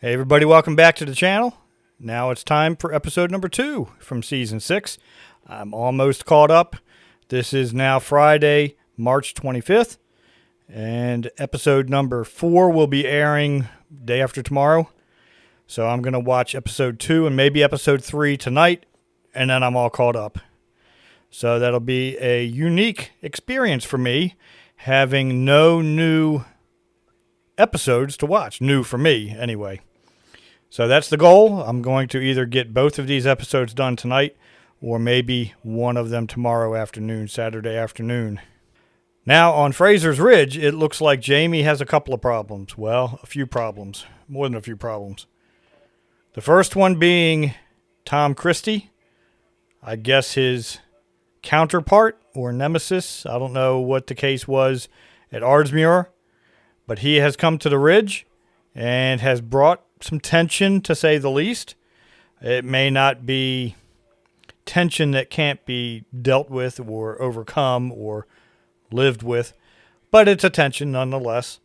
Hey everybody, welcome back to the channel. Now it's time for episode number 2 from season 6. I'm almost caught up. This is now Friday, March 25th, and episode number 4 will be airing day after tomorrow. So I'm going to watch episode 2 and maybe episode 3 tonight, and then I'm all caught up. So that'll be a unique experience for me, having no new episodes to watch. New for me, anyway. So that's the goal. I'm going to either get both of these episodes done tonight or maybe one of them tomorrow afternoon, Saturday afternoon. Now, on Fraser's Ridge, it looks like Jamie has a couple of problems. Well, a few problems. More than a few problems. The first one being Tom Christie. I guess his counterpart or nemesis. I don't know what the case was at Ardsmuir. But he has come to the Ridge and has brought some tension, to say the least. It may not be tension that can't be dealt with or overcome or lived with, but it's a tension nonetheless.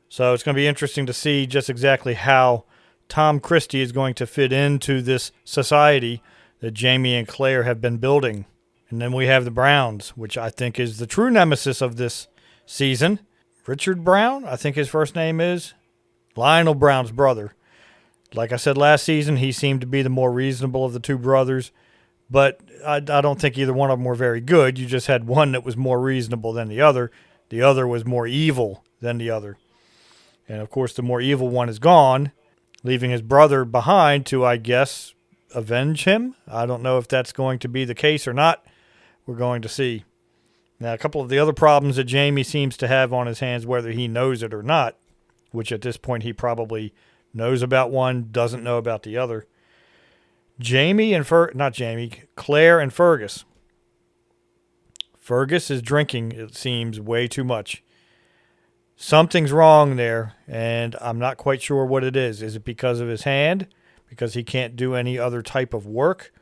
So it's going to be interesting to see just exactly how Tom Christie is going to fit into this society that Jamie and Claire have been building. And then we have the Browns, which I think is the true nemesis of this season. Richard Brown, I think his first name is. Lionel Brown's brother. Like I said last season, he seemed to be the more reasonable of the two brothers, but I don't think either one of them were very good. You just had one that was more reasonable than the other. The other was more evil than the other. And, of course, the more evil one is gone, leaving his brother behind to, I guess, avenge him. I don't know if that's going to be the case or not. We're going to see. Now, a couple of the other problems that Jamie seems to have on his hands, whether he knows it or not, which at this point he probably knows about one, doesn't know about the other. Claire and Fergus. Fergus is drinking, it seems, way too much. Something's wrong there, and I'm not quite sure what it is. Is it because of his hand? Because he can't do any other type of work?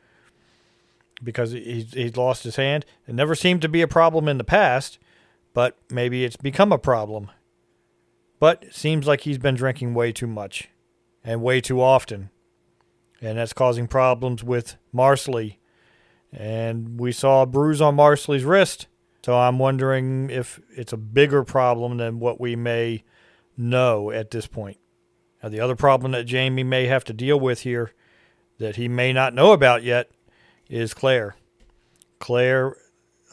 Because he's lost his hand? It never seemed to be a problem in the past, but maybe it's become a problem. But it seems like he's been drinking way too much and way too often. And that's causing problems with Marsali. And we saw a bruise on Marsali's wrist. So I'm wondering if it's a bigger problem than what we may know at this point. Now, the other problem that Jamie may have to deal with here that he may not know about yet is Claire. Claire,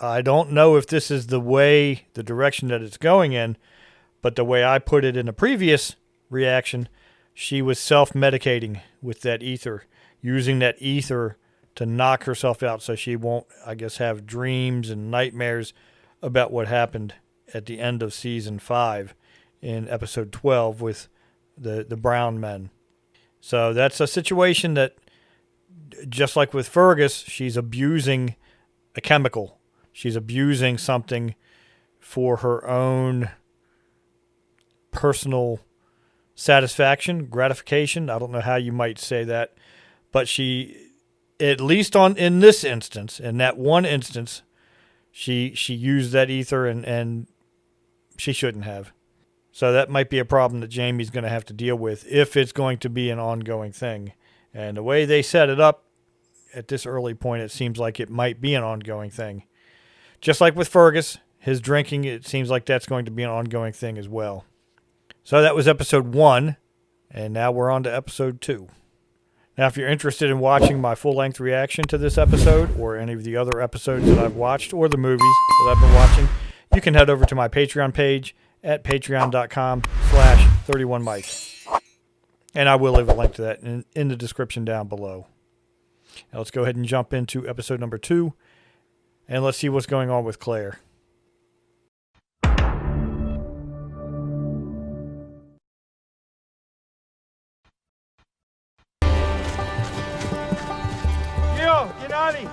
I don't know if this is the direction that it's going in, but the way I put it in a previous reaction, she was self-medicating with that ether, using that ether to knock herself out so she won't, I guess, have dreams and nightmares about what happened at the end of season 5 in episode 12 with the brown men. So that's a situation that, just like with Fergus, she's abusing a chemical. She's abusing something for her own personal satisfaction, gratification. I don't know how you might say that, but she, at least in this instance, in that one instance, she used that ether and she shouldn't have. So that might be a problem that Jamie's going to have to deal with if it's going to be an ongoing thing. And the way they set it up at this early point, it seems like it might be an ongoing thing. Just like with Fergus, his drinking, it seems like that's going to be an ongoing thing as well. So that was episode 1, and now we're on to episode 2. Now, if you're interested in watching my full-length reaction to this episode or any of the other episodes that I've watched or the movies that I've been watching, you can head over to my Patreon page at patreon.com/31mike. And I will leave a link to that in the description down below. Now let's go ahead and jump into episode number 2, and let's see what's going on with Claire. Yo, Gennady!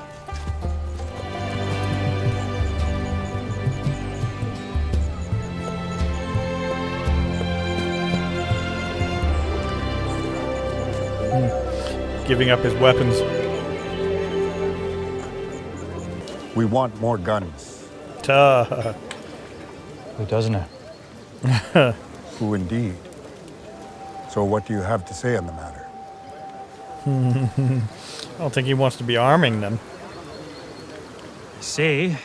Giving up his weapons. We want more guns. Who doesn't it? Who indeed? So what do you have to say on the matter? I don't think he wants to be arming them. Say,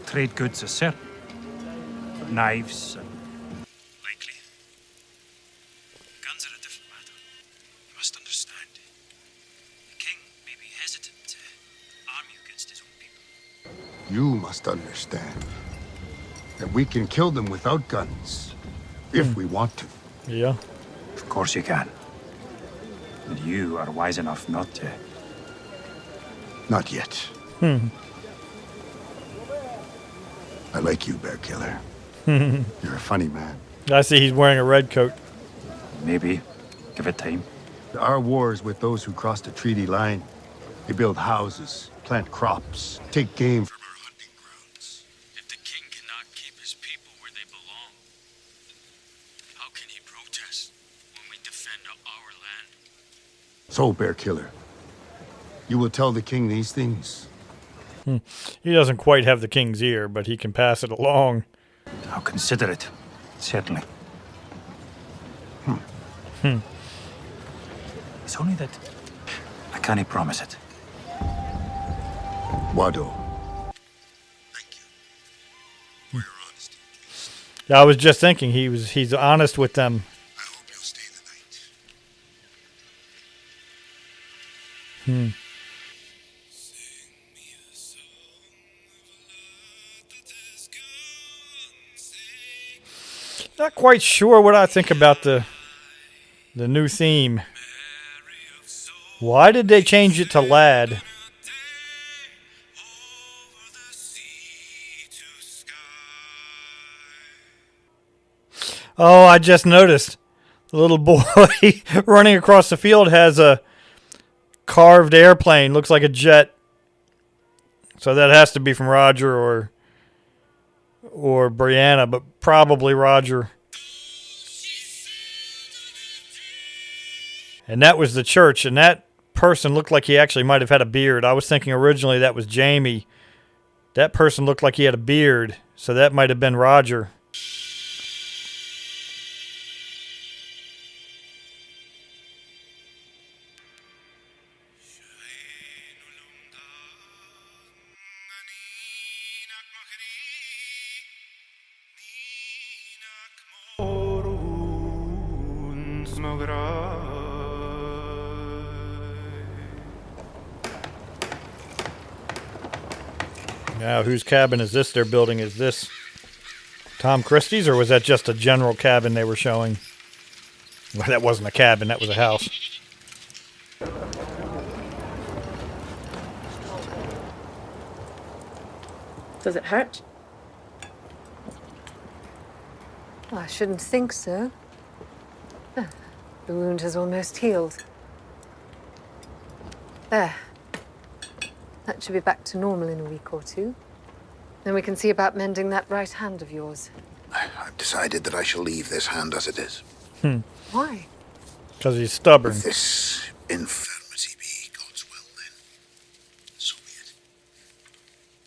trade goods are certain. Knives and likely. Guns are a different matter. You must understand. The king may be hesitant to arm you against his own people. You must understand that we can kill them without guns, if we want to. Yeah. Of course you can. And you are wise enough not to. Not yet. I like you, Bear Killer. You're a funny man. I see he's wearing a red coat. Maybe. Give it time. Our wars with those who cross the treaty line. They build houses, plant crops, take game from our hunting grounds. If the king cannot keep his people where they belong, how can he protest when we defend our land? So, Bear Killer, you will tell the king these things. He doesn't quite have the king's ear, but he can pass it along. I'll consider it. Certainly. It's only that I can't promise it. Wado. Thank you for your honesty. Yeah, I was just thinking he's honest with them. I hope you'll stay the night. Not quite sure what I think about the new theme. Why did they change it to Lad? Oh, I just noticed. The little boy running across the field has a carved airplane. Looks like a jet. So that has to be from Roger or Brianna, but probably Roger. And that was the church, and that person looked like he actually might have had a beard. I was thinking originally that was Jamie. That person looked like he had a beard, so that might have been Roger. Now, whose cabin is this they're building? Is this Tom Christie's, or was that just a general cabin they were showing? Well, that wasn't a cabin, that was a house. Does it hurt? I shouldn't think so. Ah, the wound has almost healed. There. That should be back to normal in a week or two. Then we can see about mending that right hand of yours. I've decided that I shall leave this hand as it is. Why? Because he's stubborn. If this infirmity be God's will, then so be it.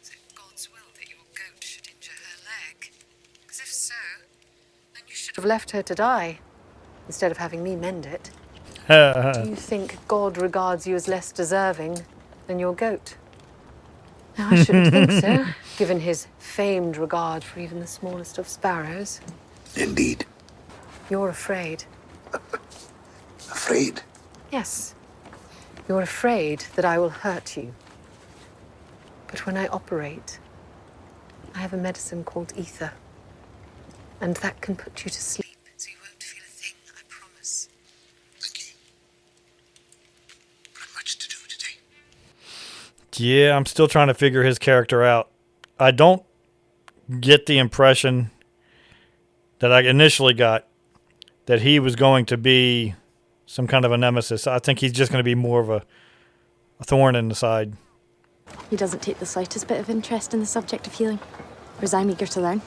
Is it God's will that your goat should injure her leg? Because if so, then you should have left her to die, instead of having me mend it. Do you think God regards you as less deserving than your goat? Now, I shouldn't think so, given his famed regard for even the smallest of sparrows. Indeed. You're afraid. Afraid? Yes. You're afraid that I will hurt you. But when I operate, I have a medicine called ether. And that can put you to sleep, so you won't feel a thing, I promise. Thank you. But I've much to do today. Yeah, I'm still trying to figure his character out. I don't get the impression that I initially got that he was going to be some kind of a nemesis. I think he's just going to be more of a thorn in the side. He doesn't take the slightest bit of interest in the subject of healing, whereas I'm eager to learn.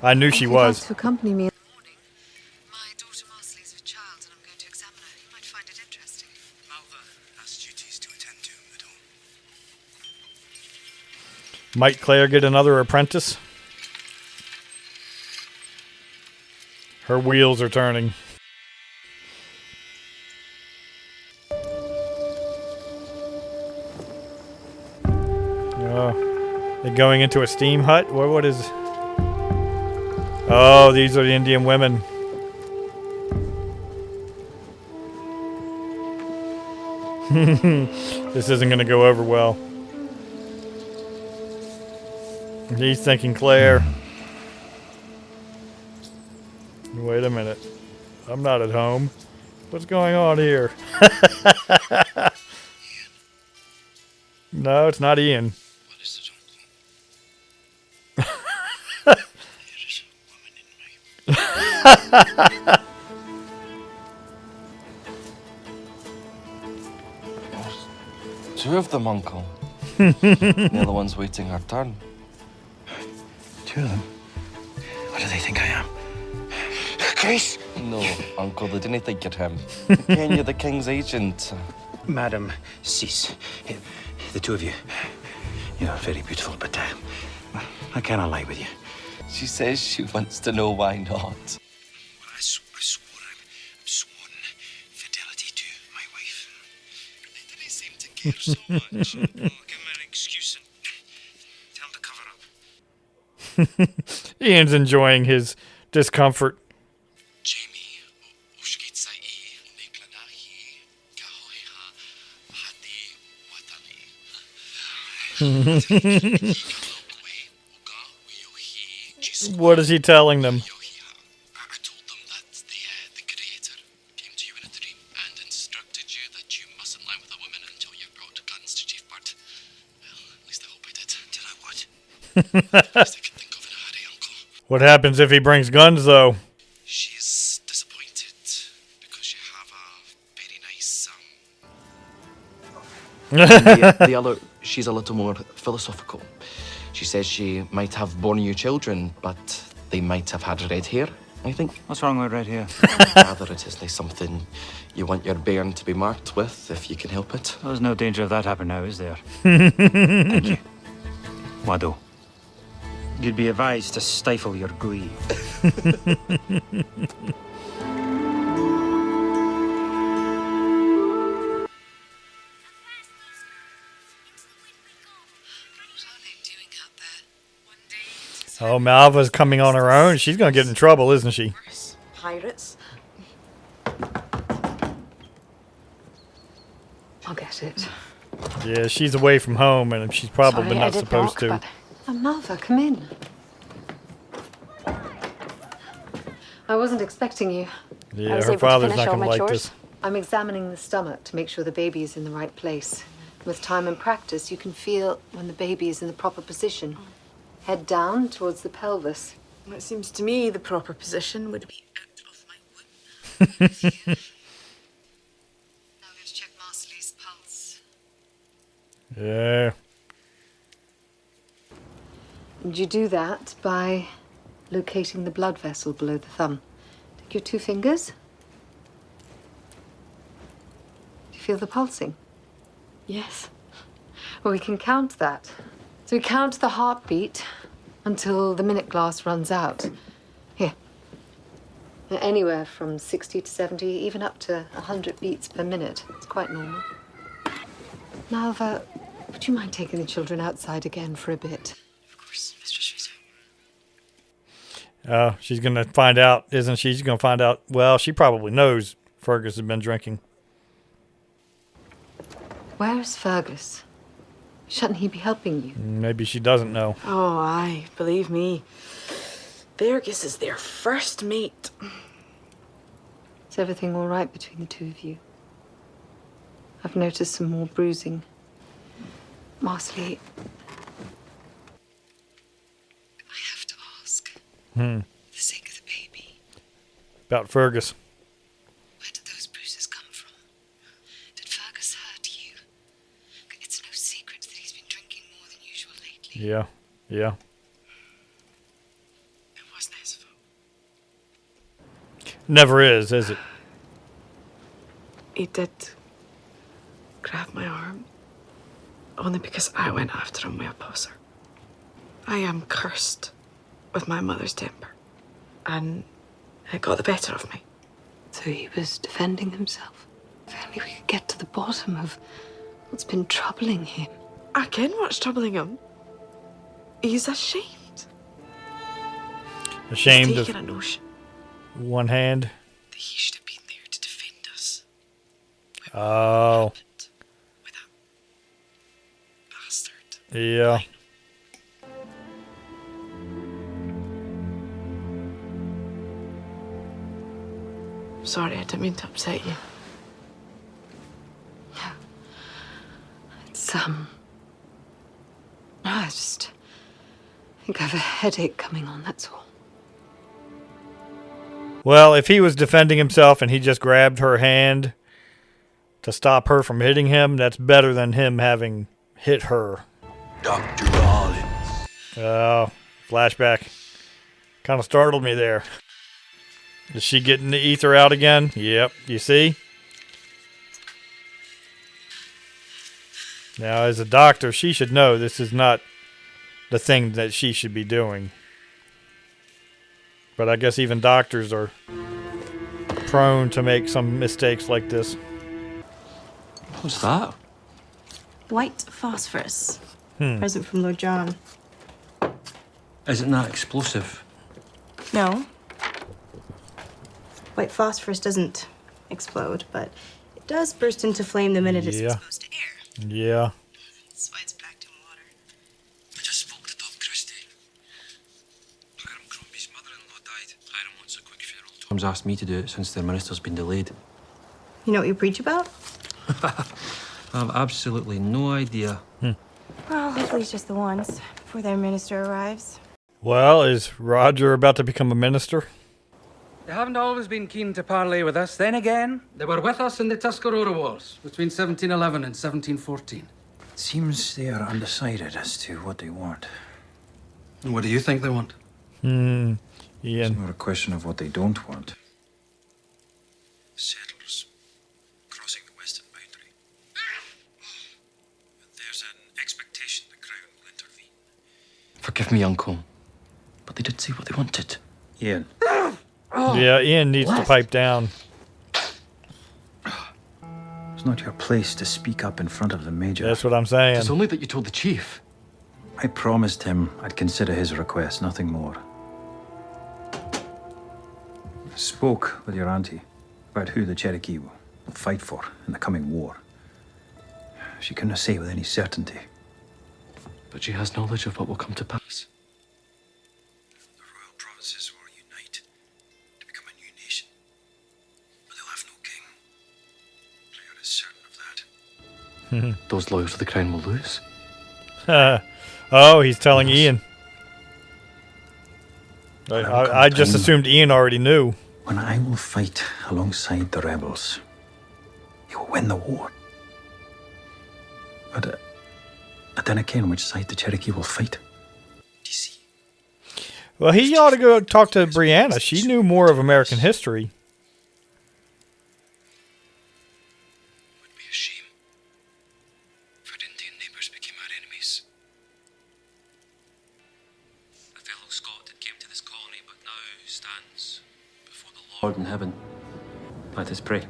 I knew she If you'd like was. to accompany me in the morning. My daughter Marsali is with child, and I'm going to examine her. You might find it interesting. Malva has duties to attend to, Madame. Might Claire get another apprentice? Her wheels are turning. They're going into a steam hut? What is... Oh, these are the Indian women. This isn't going to go over well. He's thinking Claire. Wait a minute. I'm not at home. What's going on here? No, it's not Ian. What is it, Uncle? There is a woman in my... Two of them, Uncle. The other one's waiting her turn. Two of them? What do they think I am? Grace? No, Uncle, they didn't think you're him. Ken, you're the king's agent. Madam, cease. The two of you, you're very beautiful, but I cannot lie with you. She says she wants to know why not. Well, I swore I'm sworn fidelity to my wife. They didn't seem to care so much. I'll give them an excuse and tell them to cover up. Ian's enjoying his discomfort. Jamie, Ushkitsai, Niklanahi, Gahoiha, Hadi, Watali. What is he telling them? I told them that the Creator came to you in a dream and instructed you that you mustn't lie with a woman until you've brought guns to Chief Bird. Well, at least I hope I did. Did I what? At least I can think of in a hurry, Uncle. What happens if he brings guns, though? She's disappointed because you have a very nice The other, she's a little more philosophical. She says she might have borne you children, but they might have had red hair, I think. What's wrong with red hair? Rather, it is like something you want your bairn to be marked with, if you can help it. There's no danger of that happening now, is there? Thank you. Wado. You'd be advised to stifle your glee. Oh, Malva's coming on her own. She's going to get in trouble, isn't she? Pirates. I'll get it. Yeah, she's away from home, and she's probably Sorry, I not did supposed knock, to. but... Malva, come in. I wasn't expecting you. I Yeah, was her able to father's finish not all going to my like chores. this. I'm examining the stomach to make sure the baby is in the right place. With time and practice, you can feel when the baby is in the proper position. Head down towards the pelvis. It seems to me the proper position would be Out of my womb. With you. Now let's check Marsali's pulse. Yeah. And you do that by locating the blood vessel below the thumb. Take your 2 fingers. Do you feel the pulsing? yes. Well, we can count that. So we count the heartbeat until the minute glass runs out. Here. Anywhere from 60 to 70, even up to 100 beats per minute. It's quite normal. Malva, would you mind taking the children outside again for a bit? Of course, Mistress Rita. She's going to find out, isn't she? She's going to find out. Well, she probably knows Fergus has been drinking. Where's Fergus? Shouldn't he be helping you? Maybe she doesn't know. Oh, aye, believe me. Fergus is their first mate. Is everything all right between the two of you? I've noticed some more bruising. Marsali, I have to ask. For the sake of the baby, About Fergus. where did those bruises come from? Did Fergus hurt you? It's no secret that he's been drinking more than usual lately. Yeah. Yeah. It wasn't his fault. Never is it? He did grab my arm, only because I went after him with a posser. I am cursed with my mother's temper, and it got the better of me. So he was defending himself. If only we could get to the bottom of what's been troubling him. I ken what's troubling him. He's ashamed. Ashamed He's of taken a notion one hand. that he should have been there to defend us. Oh. With that bastard. Yeah. Sorry, I didn't mean to upset you. It's, I just think I have a headache coming on, that's all. Well, if he was defending himself and he just grabbed her hand to stop her from hitting him, that's better than him having hit her. Dr. Rollins. Oh, flashback. Kind of startled me there. Is she getting the ether out again? Yep, you see? Now, as a doctor, she should know this is not the thing that she should be doing. But I guess even doctors are prone to make some mistakes like this. What's that? White phosphorus. Present from Lord John. Isn't that explosive? No. White phosphorus doesn't explode, but it does burst into flame the minute it's Yeah. exposed to air. Yeah. That's why it's packed in water. I just spoke to Tom Christie. Hiram Crombie's mother-in-law died. Hiram wants a quick funeral. Tom's asked me to do it since their minister's been delayed. You know what you preach about? I have absolutely no idea. Well, hopefully it's just the once before their minister arrives. Well, is Roger about to become a minister? They haven't always been keen to parley with us. Then again, they were with us in the Tuscarora Wars between 1711 and 1714. It seems they are undecided as to what they want. And what do you think they want? Ian. It's more a question of what they don't want. Settlers crossing the western boundary. There's an expectation the Crown will intervene. Forgive me, Uncle, but they did say what they wanted. Ian. Yeah, Ian needs to pipe down. It's not your place to speak up in front of the Major. That's what I'm saying. It's only that you told the chief. I promised him I'd consider his request, nothing more. I spoke with your auntie about who the Cherokee will fight for in the coming war. She couldn't say with any certainty. But she has knowledge of what will come to pass. The royal provinces will unite to become a new nation. But they'll have no king. Player is certain of that. Those loyal to the crown will lose. Oh, he's telling Ian. I just assumed Ian already knew. When I will fight alongside the rebels, you will win the war. But I don't care on which side the Cherokee will fight. Well, he ought to go talk to Brianna. She knew more of American history. It would be a shame if our Indian neighbours became our enemies. A fellow Scot that came to this colony but now stands before the Lord. Lord in heaven, let us pray.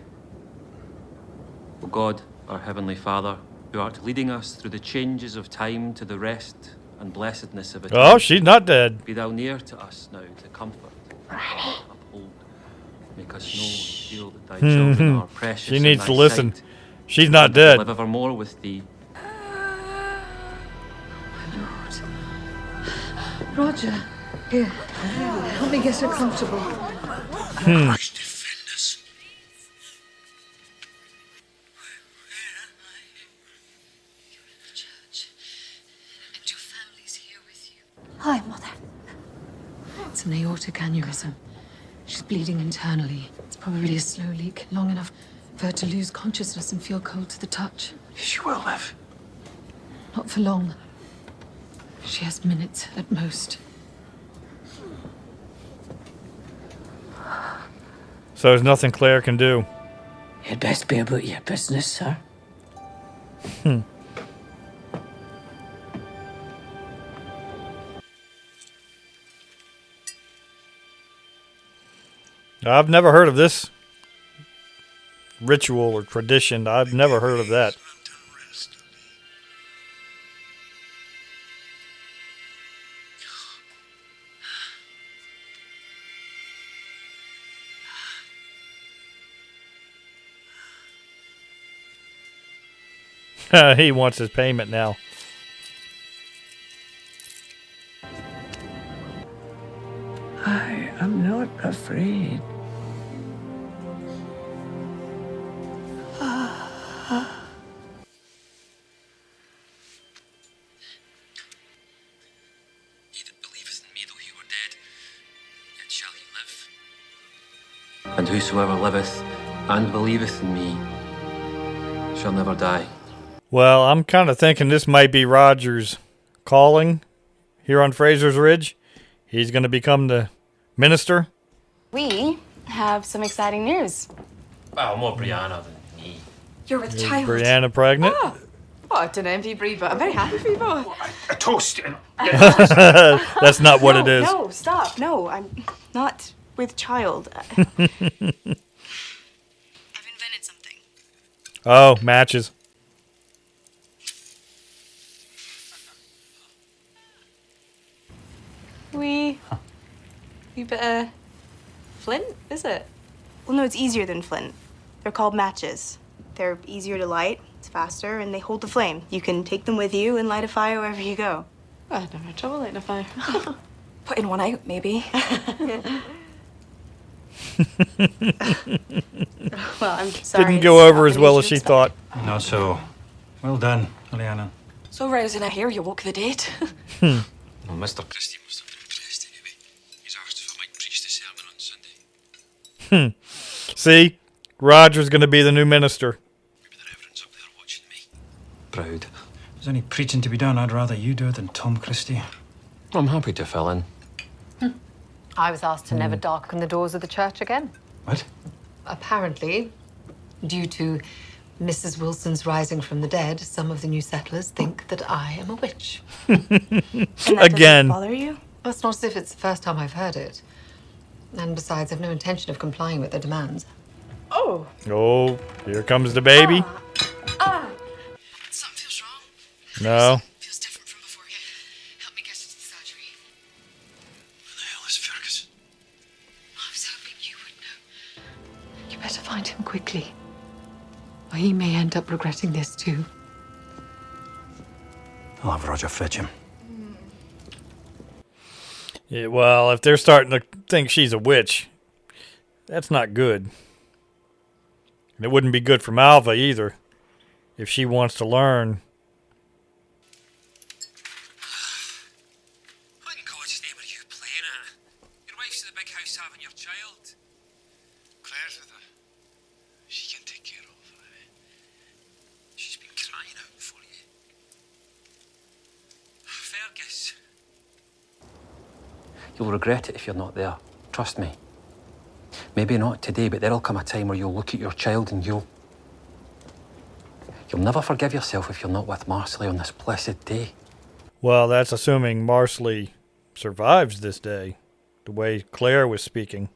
O God, our heavenly Father, who art leading us through the changes of time to the rest and blessedness of eternity. Oh, she's not dead. Be thou near to us now to comfort, uphold, make us know and feel that thy children are precious. She in needs thy to listen. sight, She's not and that we dead. live evermore with thee. Roger, here, help me get her comfortable. Christ defend us. You're in the church, and your family's here with you. Hi, Mother. It's an aortic aneurysm. She's bleeding internally. It's probably a slow leak, long enough for her to lose consciousness and feel cold to the touch. She will live. Not for long. She has minutes at most. So there's nothing Claire can do. You'd best be about your business, sir. I've never heard of this ritual or tradition. I've never heard of that. He wants his payment now. I am not afraid. He that believeth in me, though he were dead, yet shall he live. And whosoever liveth and believeth in me shall never die. Well, I'm kind of thinking this might be Roger's calling here on Fraser's Ridge. He's going to become the minister. We have some exciting news. Well, more Brianna than me. You're with Is child. Brianna pregnant? Oh, I don't envy Brie, but I'm very happy for you both. A toast. That's not what it is. No, stop. No, I'm not with child. I've invented something. Oh, matches. We bit of flint, is it? Well, no, it's easier than flint. They're called matches. They're easier to light, it's faster, and they hold the flame. You can take them with you and light a fire wherever you go. Well, I'd never had trouble lighting a fire. Putting one out, maybe. Well, I'm sorry. Didn't go over as well as she thought. Not so. Well done, Eliana. So rousing I hear you woke the dead. Well, Mr. Christie must have been impressed anyway. He's asked if I might preach the sermon on Sunday. See? Roger's going to be the new minister. Maybe the Reverend's up there watching me. Proud. If there's any preaching to be done, I'd rather you do it than Tom Christie. I'm happy to fill in. I was asked to never darken the doors of the church again. What? Apparently, due to Mrs. Wilson's rising from the dead, some of the new settlers think that I am a witch. And that Again. doesn't bother you? Well, it's not as if it's the first time I've heard it. And besides, I've no intention of complying with their demands. Oh. Oh, here comes the baby. Something feels wrong. No. Feels different from before. Help me get into the surgery. Where the hell is Fergus? I was hoping you would know. You better find him quickly, or he may end up regretting this too. I'll have Roger fetch him. Yeah, well, if they're starting to think she's a witch, that's not good. And it wouldn't be good for Malva either, if she wants to learn. What in God's name are you playing at? Your wife's in the big house having your child. Claire's with her. She can take care of her. She's been crying out for you. Fergus. You'll regret it if you're not there. Trust me. Maybe not today, but there'll come a time where you'll look at your child and you'll never forgive yourself if you're not with Marsali on this blessed day. Well, that's assuming Marsali survives this day, the way Claire was speaking.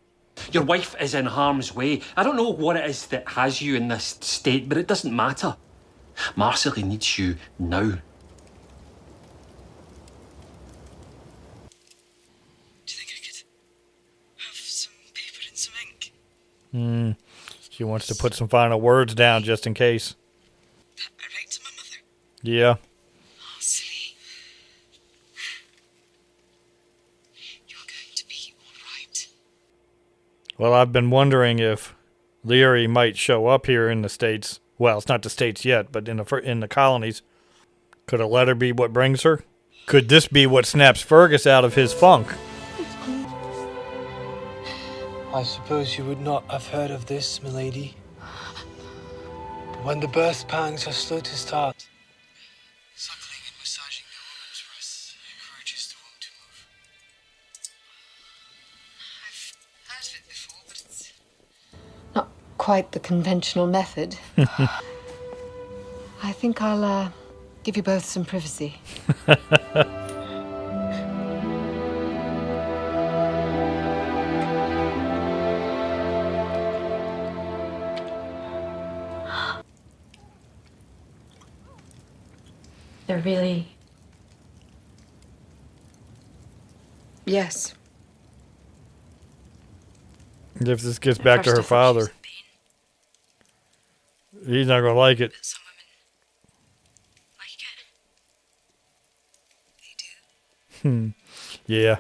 Your wife is in harm's way. I don't know what it is that has you in this state, but it doesn't matter. Marsali needs you now. She wants to put some final words down just in case. I write to my mother. Yeah. Oh, silly. You're going to be all right. Well, I've been wondering if Leary might show up here in the States. Well, it's not the States yet, but in the colonies. Could a letter be what brings her? Could this be what snaps Fergus out of his funk? I suppose you would not have heard of this, milady. When the birth pangs are slow to start. Suckling and massaging the woman's breasts encourages the womb to move. I've heard of it before, but it's... Not quite the conventional method. I think I'll give you both some privacy. They're really... Yes. If this gets back to her father, he's not going to like it. Some women Yeah.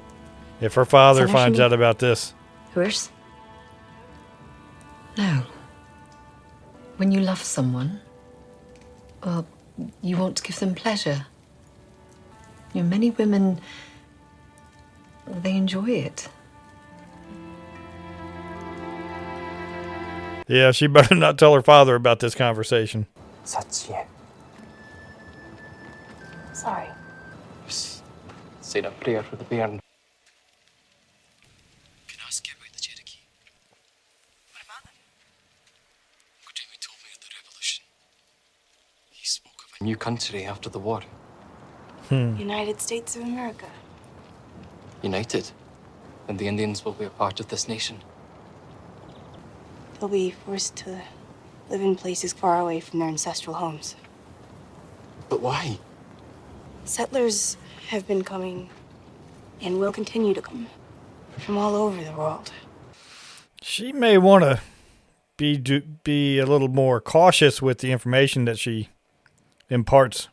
If her father Is that what finds you out about this. Worse? No. When you love someone, well, you want to give them pleasure. You know, many women, they enjoy it. Yeah, she better not tell her father about this conversation. Satya. Sorry. Just saying a prayer for the bairn. Can I ask you about the Cherokee? What about them? Gudemi told me of the revolution. He spoke of A new country after the war. United States of America. United. And the Indians will be a part of this nation. They'll be forced to live in places far away from their ancestral homes. But why? Settlers have been coming and will continue to come from all over the world. She may want to be a little more cautious with the information that she imparts.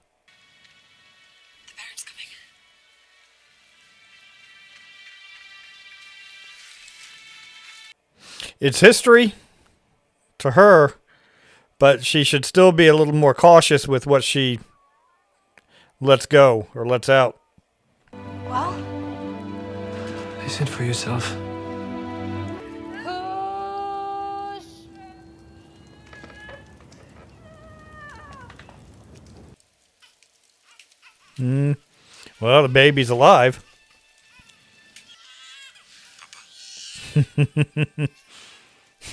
The Baron's coming. It's history to her, but she should still be a little more cautious with what she lets go or lets out. Well, Listen for yourself. Well, the baby's alive.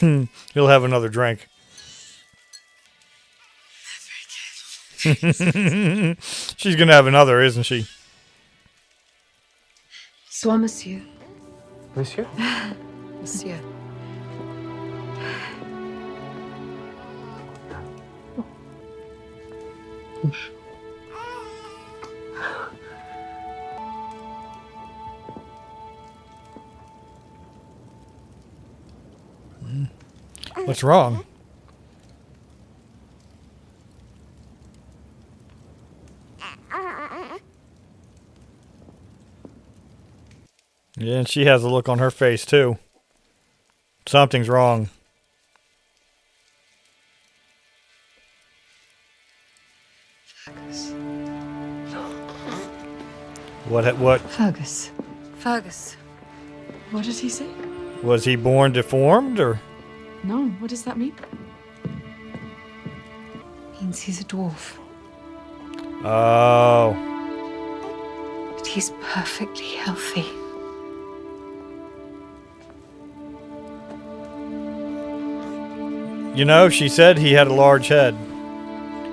He'll have another drink. She's gonna have another, isn't she? Sois monsieur. Monsieur? Monsieur. What's wrong? Yeah, and she has a look on her face, too. Something's wrong. What? Fergus. Fergus. What did he say? Was he born deformed, or? No, what does that mean? Means he's a dwarf. Oh. But he's perfectly healthy. You know, she said he had a large head.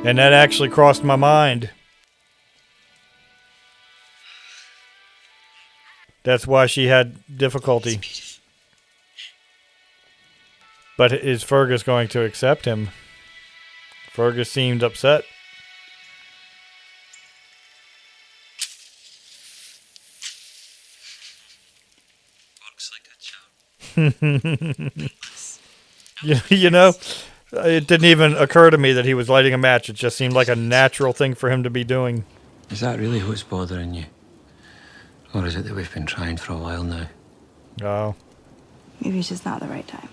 And that actually crossed my mind. That's why she had difficulty. But is Fergus going to accept him? Fergus seemed upset. works like a charm. You know, it didn't even occur to me that he was lighting a match. It just seemed like a natural thing for him to be doing. Is that really what's bothering you? Or is it that we've been trying for a while now? Oh. maybe it's just not the right time.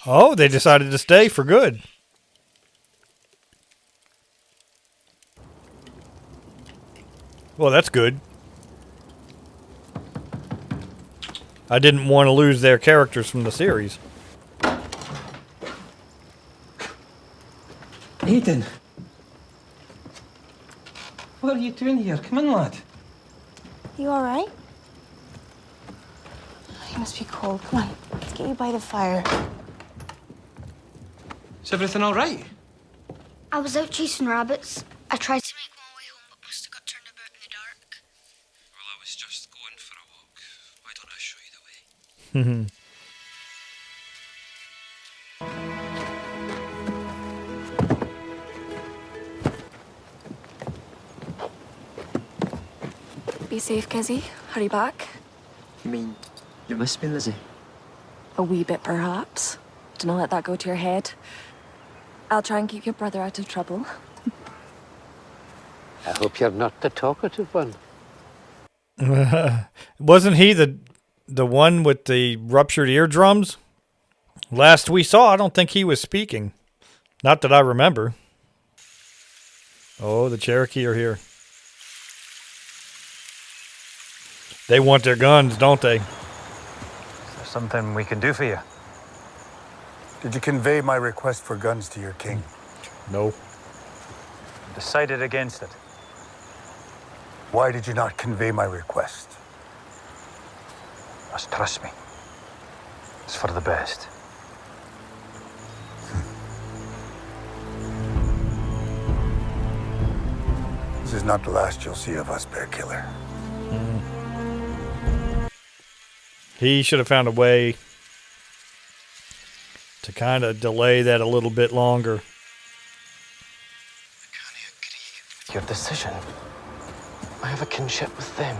Oh, they decided to stay for good. Well, that's good. I didn't want to lose their characters from the series. Aidan! What are you doing here? Come in, lad. You all right? You must be cold. Come on, let's get you by the fire. Is everything all right? I was out chasing rabbits. I tried to make my way home, but must have got turned about in the dark. Well, I was just going for a walk. Why don't I show you the way? Be safe, Kizzy. Hurry back. You mean you miss me, Lizzie? A wee bit, perhaps. Do not let that go to your head. I'll try and keep your brother out of trouble. I hope you're not the talkative one. Wasn't he the one with the ruptured eardrums? Last we saw, I don't think he was speaking. Not that I remember. Oh, the Cherokee are here. They want their guns, don't they? Is there something we can do for you? Did you convey my request for guns to your king? No. Decided against it. Why did you not convey my request? Just trust me. It's for the best. This is not the last you'll see of us, Bear Killer. He should have found a way to kind of delay that a little bit longer. Your decision. I have a kinship with them.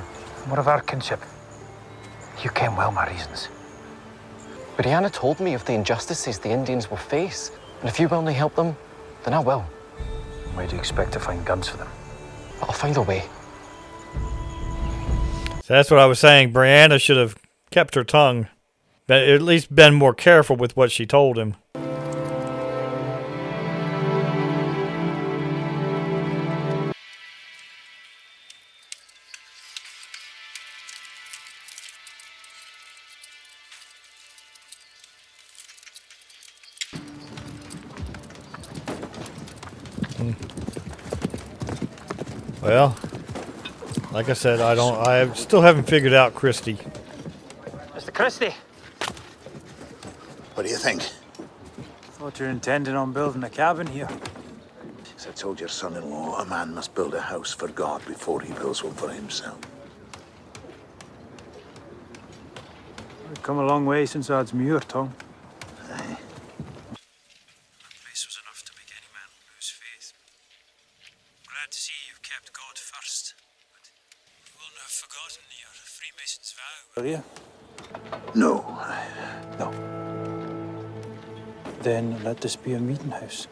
What of our kinship? You ken well my reasons. Brianna told me of the injustices the Indians will face, and if you will only help them, then I will. Where do you expect to find guns for them? I'll find a way. So that's what I was saying. Brianna should have kept her tongue, but at least been more careful with what she told him. Well, like I said, I still haven't figured out Christie. Mr. Christie! What do you think? Thought you were intending on building a cabin here. As I told your son-in-law, a man must build a house for God before he builds one for himself. We've come a long way since Od's Muir, Tom. Aye. That place was enough to make any man lose faith. Glad to see you've kept God first. But you won't have forgotten your Freemason's vow, will you? No. No. Then let this be a meeting house.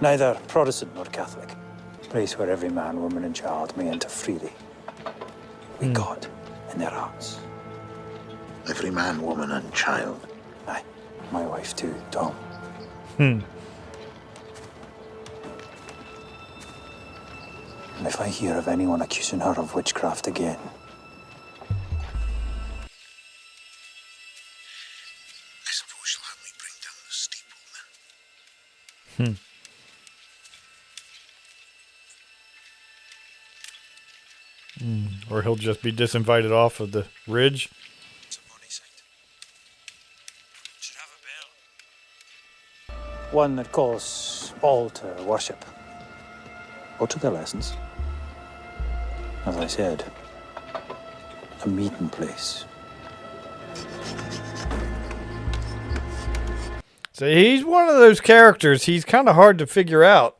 Neither Protestant nor Catholic. A place where every man, woman, and child may enter freely. With God in their hearts. Every man, woman, and child. Aye, my wife too, Tom. Hmm. And if I hear of anyone accusing her of witchcraft again, I suppose you'll have me bring down the steeple then. Or he'll just be disinvited off of the ridge. should have a bell. One that calls all to worship. Or to their lessons. As I said, a meeting place. So he's one of those characters. He's kind of hard to figure out.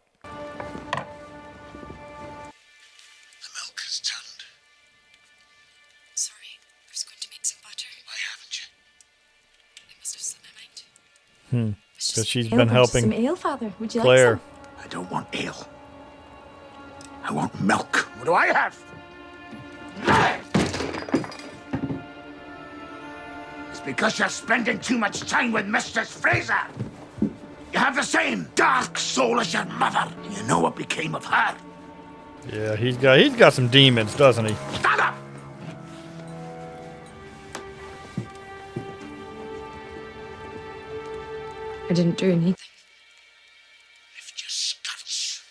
Because she's been helping some ale, Father. Would you Claire. like some? I don't want ale. I want milk. What do I have? It's because you're spending too much time with Mistress Fraser. You have the same dark soul as your mother. You know what became of her. Yeah, he's got some demons, doesn't he? Stand up! I didn't do anything. Lift your skirts.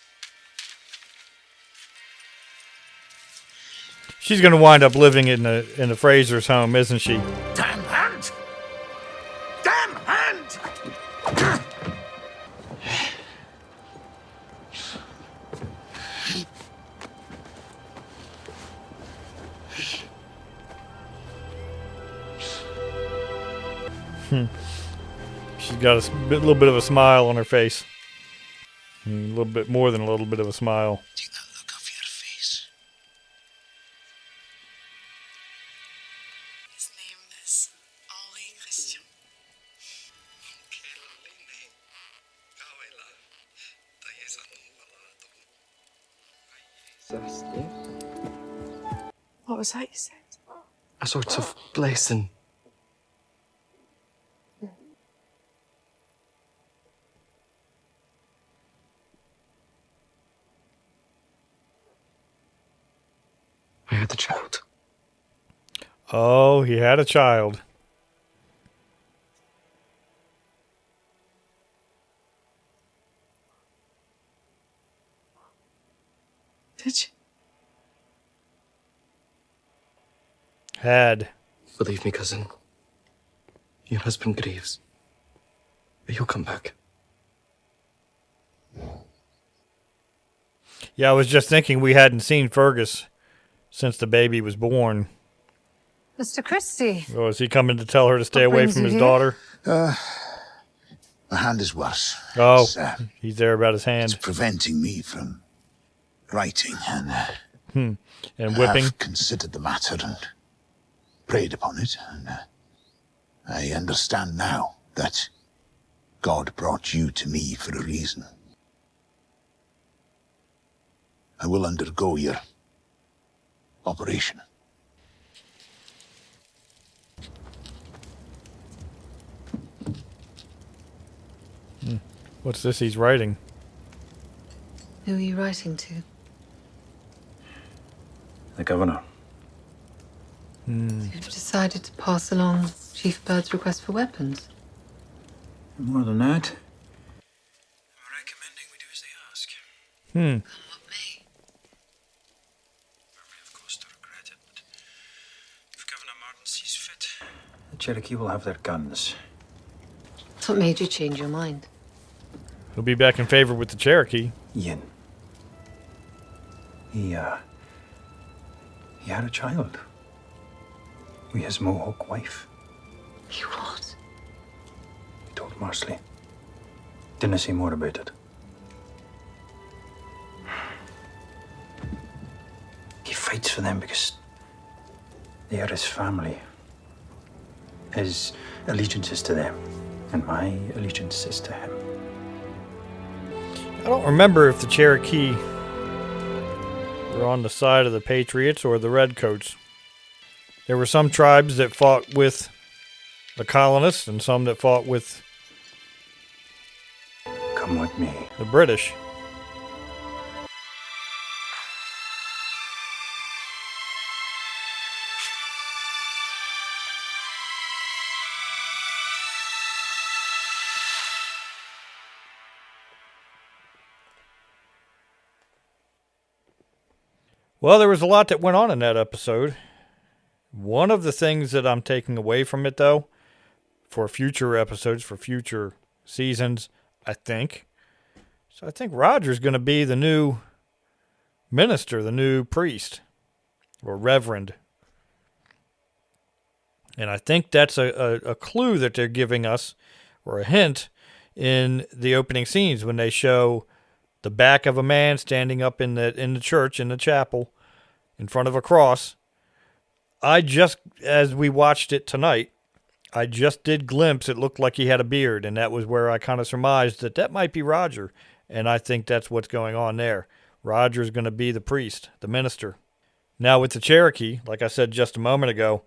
She's going to wind up living in the Fraser's home, isn't she? Damn hand! Damn hand! She's got a little bit of a smile on her face. A little bit more than a little bit of a smile. Take that look off your face. His name is Henri Christian. What was that you said? A sort of blessing. I had a child. Oh, he had a child. Did you? Had. Believe me, cousin. Your husband grieves. But he'll come back. Yeah, I was just thinking we hadn't seen Fergus since the baby was born. Mr. Christie. Oh, is he coming to tell her to stay What away brings from you his here? daughter? My hand is worse. Oh, It's, he's there about his hand. It's preventing me from writing and And I whipping. have considered the matter and prayed upon it, and I understand now that God brought you to me for a reason. I will undergo your operation. What's this he's writing? Who are you writing to? The governor. You've decided to pass along Chief Bird's request for weapons. More than that. Hmm. The Cherokee will have their guns. What made you change your mind? He'll be back in favor with the Cherokee. Ian. He had a child. With his Mohawk wife. You what? He told Marsali. Didn't say more about it. He fights for them because they are his family. His allegiance is to them, and my allegiance is to him. I don't remember if the Cherokee were on the side of the Patriots or the Redcoats. There were some tribes that fought with the colonists and some that fought with Come with me. the British. Well, there was a lot that went on in that episode. One of the things that I'm taking away from it, though, for future episodes, for future seasons, I think Roger's going to be the new minister, the new priest, or reverend. And I think that's a clue that they're giving us, or a hint, in the opening scenes when they show the back of a man standing up in the church, in the chapel, in front of a cross. As we watched it tonight, I just did glimpse, it looked like he had a beard, and that was where I kind of surmised that might be Roger, and I think that's what's going on there. Roger's going to be the priest, the minister. Now with the Cherokee, like I said just a moment ago,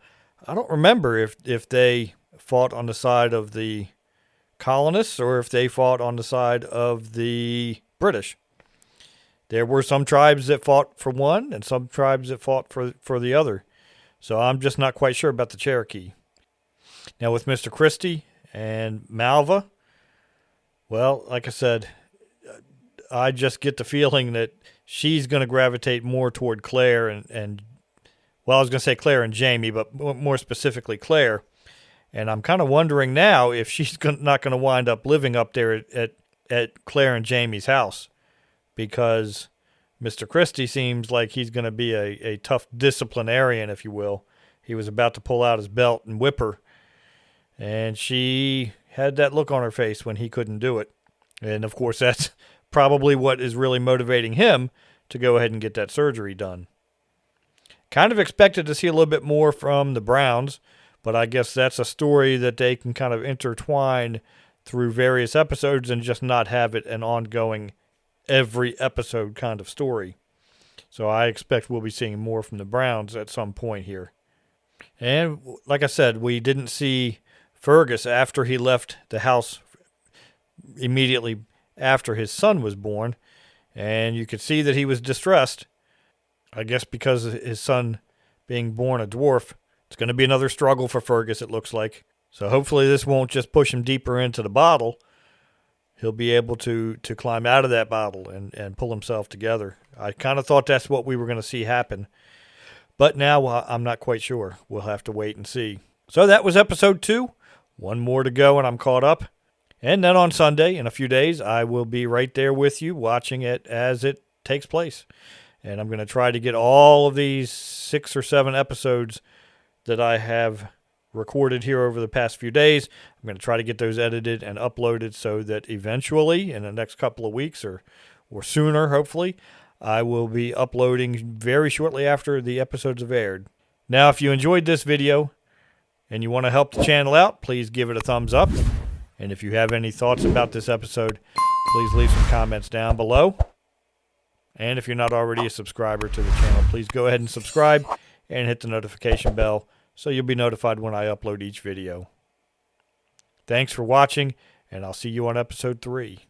I don't remember if they fought on the side of the colonists or if they fought on the side of the British. There were some tribes that fought for one and some tribes that fought for the other. So I'm just not quite sure about the Cherokee. Now with Mr. Christie and Malva, well, like I said, I just get the feeling that she's going to gravitate more toward Claire and well, I was going to say Claire and Jamie, but more specifically Claire. And I'm kind of wondering now if she's not going to wind up living up there at Claire and Jamie's house, because Mr. Christie seems like he's going to be a tough disciplinarian, if you will. He was about to pull out his belt and whip her, and she had that look on her face when he couldn't do it. And, of course, that's probably what is really motivating him to go ahead and get that surgery done. Kind of expected to see a little bit more from the Browns, but I guess that's a story that they can kind of intertwine through various episodes and just not have it an ongoing every episode kind of story. So I expect we'll be seeing more from the Browns at some point here. And like I said, we didn't see Fergus after he left the house immediately after his son was born. And you could see that he was distressed. I guess because of his son being born a dwarf, it's going to be another struggle for Fergus, it looks like. So hopefully this won't just push him deeper into the bottle. He'll be able to climb out of that bottle and pull himself together. I kind of thought that's what we were going to see happen. But now I'm not quite sure. We'll have to wait and see. So that was episode 2. One more to go and I'm caught up. And then on Sunday, in a few days, I will be right there with you watching it as it takes place. And I'm going to try to get all of these 6 or 7 episodes that I have recorded here over the past few days. I'm going to try to get those edited and uploaded so that eventually, in the next couple of weeks or sooner, hopefully, I will be uploading very shortly after the episodes have aired. Now, if you enjoyed this video and you want to help the channel out, please give it a thumbs up. And if you have any thoughts about this episode, please leave some comments down below. And if you're not already a subscriber to the channel, please go ahead and subscribe and hit the notification bell so you'll be notified when I upload each video. Thanks for watching, and I'll see you on episode 3.